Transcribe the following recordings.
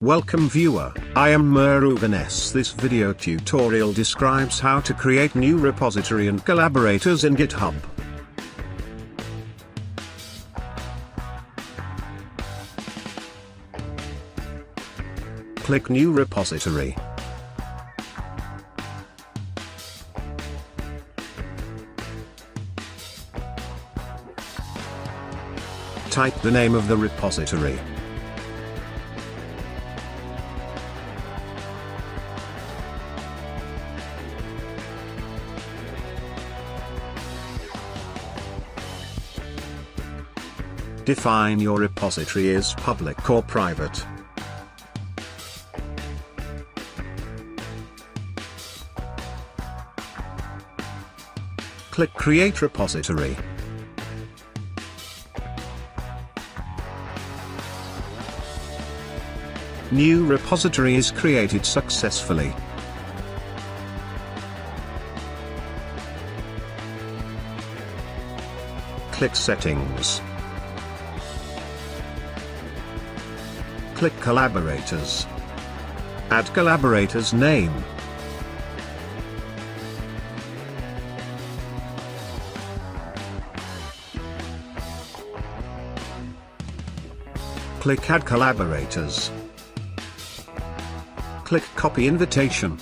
Welcome viewer, I am Murugan. This video tutorial describes how to create new repository and collaborators in GitHub. Click New Repository. Type the name of the repository. Define your repository as public or private. Click Create Repository. New repository is created successfully. Click Settings. Click Collaborators. Add collaborator's name. Click Add Collaborators. Click Copy Invitation.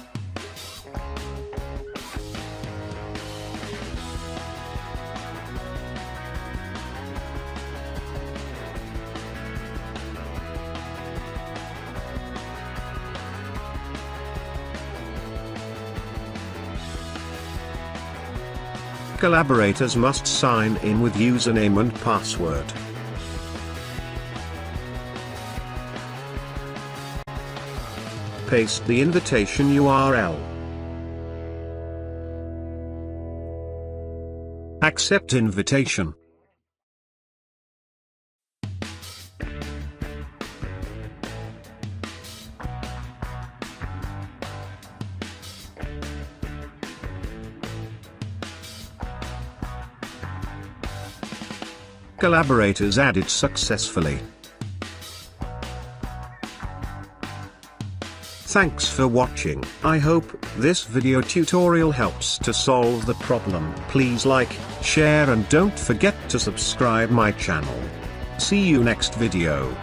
Collaborators must sign in with username and password. Paste the invitation URL. Accept invitation. Collaborators added successfully. Thanks for watching. I hope this video tutorial helps to solve the problem. Please like, share and don't forget to subscribe my channel. See you next video.